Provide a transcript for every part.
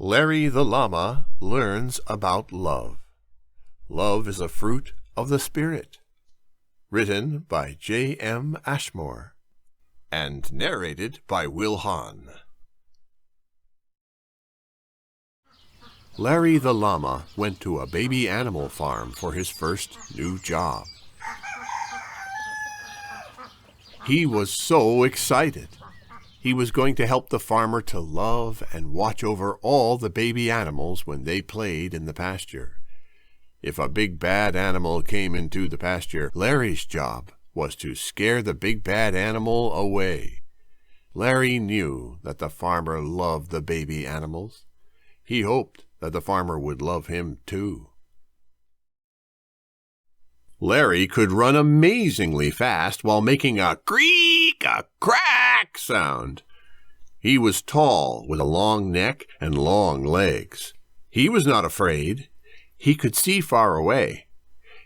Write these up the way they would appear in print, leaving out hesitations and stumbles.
Larry the Llama learns about love. Love is a fruit of the Spirit. Written by J.M. Ashmore and narrated by Will Hahn. Larry the Llama went to a baby animal farm for his first new job. He was so excited. He was going to help the farmer to love and watch over all the baby animals when they played in the pasture. If a big bad animal came into the pasture, Larry's job was to scare the big bad animal away. Larry knew that the farmer loved the baby animals. He hoped that the farmer would love him too. Larry could run amazingly fast while making a creak, a crack sound. He was tall with a long neck and long legs. He was not afraid. He could see far away.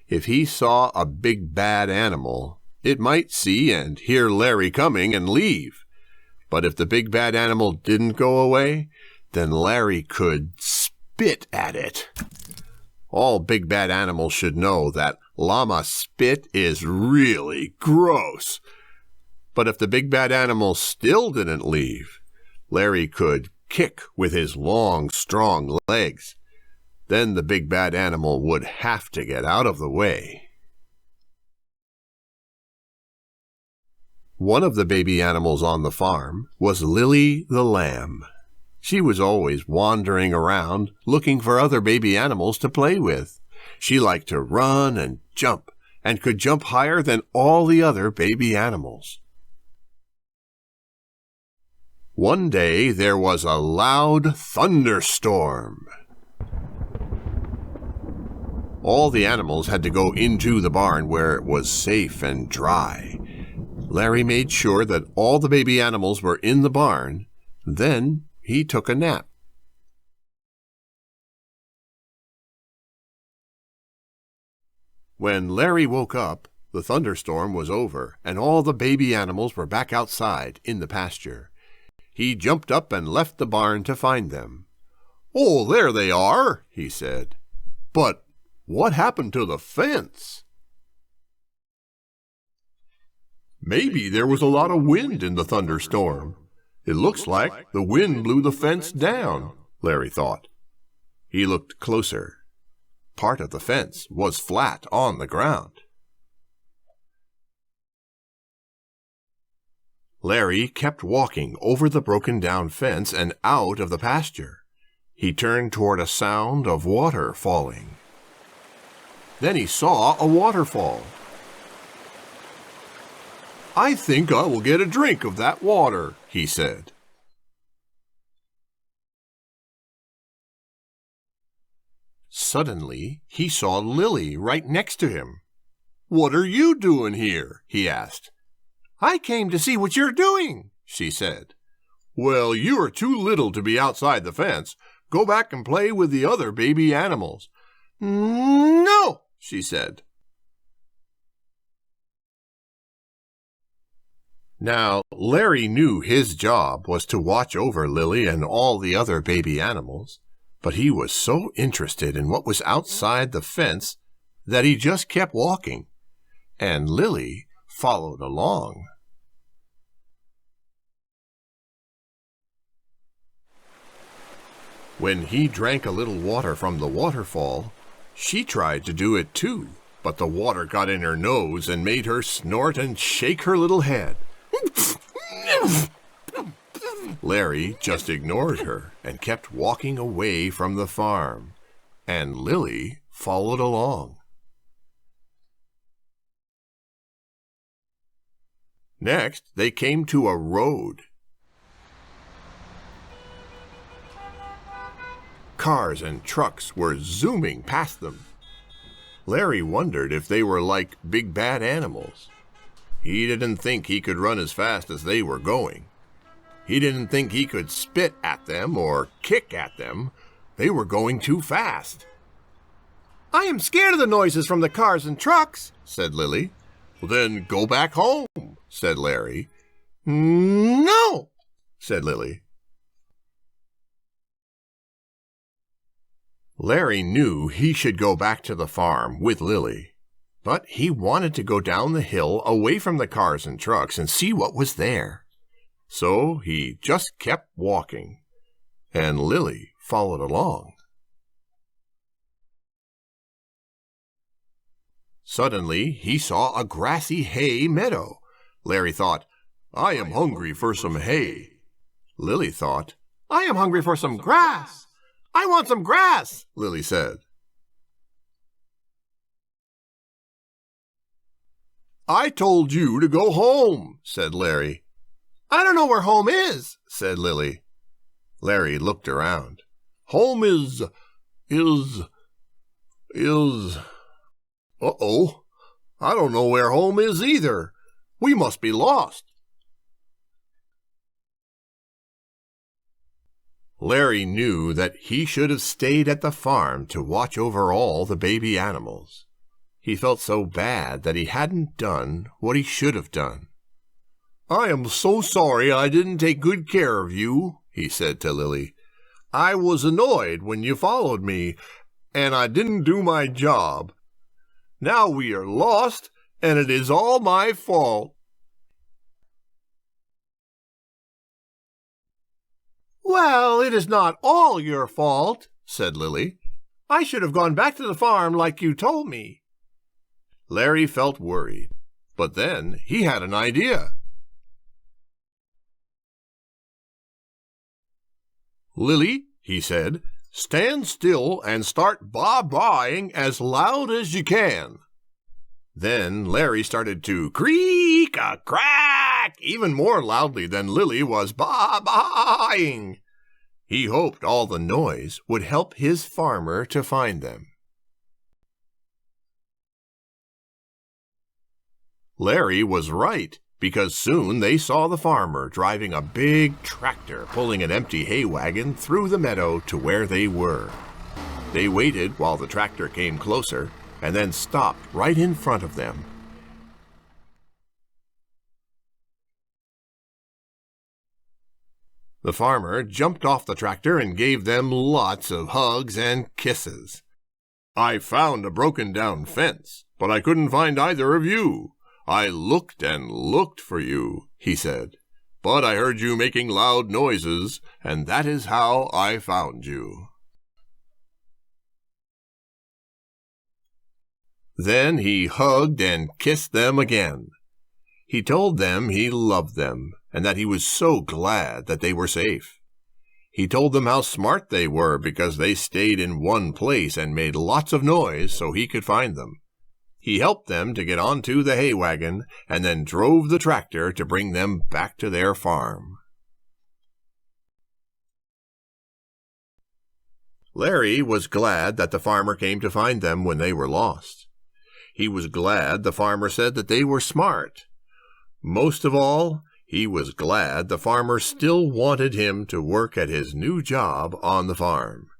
If he saw a big bad animal, it might see and hear Larry coming and leave. But if the big bad animal didn't go away, then Larry could spit at it. All big bad animals should know that llama spit is really gross. But if the big bad animal still didn't leave, Larry could kick with his long, strong legs. Then the big bad animal would have to get out of the way. One of the baby animals on the farm was Lily the lamb. She was always wandering around looking for other baby animals to play with. She liked to run and jump, and could jump higher than all the other baby animals. One day there was a loud thunderstorm. All the animals had to go into the barn where it was safe and dry. Larry made sure that all the baby animals were in the barn. Then he took a nap. When Larry woke up, the thunderstorm was over, and all the baby animals were back outside in the pasture. He jumped up and left the barn to find them. "Oh, there they are," he said. "But what happened to the fence?" "Maybe there was a lot of wind in the thunderstorm. It looks like the wind blew the fence down," Larry thought. He looked closer. Part of the fence was flat on the ground. Larry kept walking over the broken-down fence and out of the pasture. He turned toward a sound of water falling. Then he saw a waterfall. "I think I will get a drink of that water," he said. Suddenly, he saw Lily right next to him. "What are you doing here?" he asked. "I came to see what you're doing," she said. "Well, you are too little to be outside the fence. Go back and play with the other baby animals." "No," she said. Now, Larry knew his job was to watch over Lily and all the other baby animals, but he was so interested in what was outside the fence that he just kept walking, and Lily followed along. When he drank a little water from the waterfall, she tried to do it too, but the water got in her nose and made her snort and shake her little head. Larry just ignored her and kept walking away from the farm, and Lily followed along. Next, they came to a road. Cars and trucks were zooming past them. Larry wondered if they were like big bad animals. He didn't think he could run as fast as they were going. He didn't think he could spit at them or kick at them. They were going too fast. "I am scared of the noises from the cars and trucks," said Lily. "Well, then go back home," said Larry. "No," said Lily. Larry knew he should go back to the farm with Lily, but he wanted to go down the hill away from the cars and trucks and see what was there. So he just kept walking, and Lily followed along. Suddenly, he saw a grassy hay meadow. Larry thought, "I am hungry for some hay." Lily thought, "I am hungry for some grass. I want some grass," Lily said. "I told you to go home," said Larry. "I don't know where home is," said Lily. Larry looked around. "Home is... Uh-oh, I don't know where home is either. We must be lost." Larry knew that he should have stayed at the farm to watch over all the baby animals. He felt so bad that he hadn't done what he should have done. "I am so sorry I didn't take good care of you," he said to Lily. "I was annoyed when you followed me, and I didn't do my job. Now we are lost, and it is all my fault." "Well, it is not all your fault," said Lily. "I should have gone back to the farm like you told me." Larry felt worried, but then he had an idea. "Lily," he said, "stand still and start baa-baaing as loud as you can." Then Larry started to creak-a-crack even more loudly than Lily was baa-baaing. He hoped all the noise would help his farmer to find them. Larry was right, because soon they saw the farmer driving a big tractor pulling an empty hay wagon through the meadow to where they were. They waited while the tractor came closer and then stopped right in front of them. The farmer jumped off the tractor and gave them lots of hugs and kisses. "I found a broken-down fence, but I couldn't find either of you. I looked and looked for you," he said, "but I heard you making loud noises, and that is how I found you." Then he hugged and kissed them again. He told them he loved them, and that he was so glad that they were safe. He told them how smart they were because they stayed in one place and made lots of noise so he could find them. He helped them to get onto the hay wagon and then drove the tractor to bring them back to their farm. Larry was glad that the farmer came to find them when they were lost. He was glad the farmer said that they were smart. Most of all, he was glad the farmer still wanted him to work at his new job on the farm.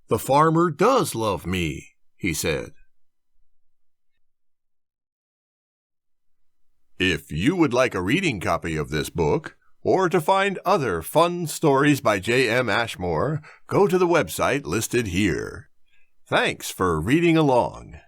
"The farmer does love me," he said. If you would like a reading copy of this book, or to find other fun stories by J.M. Ashmore, go to the website listed here. Thanks for reading along.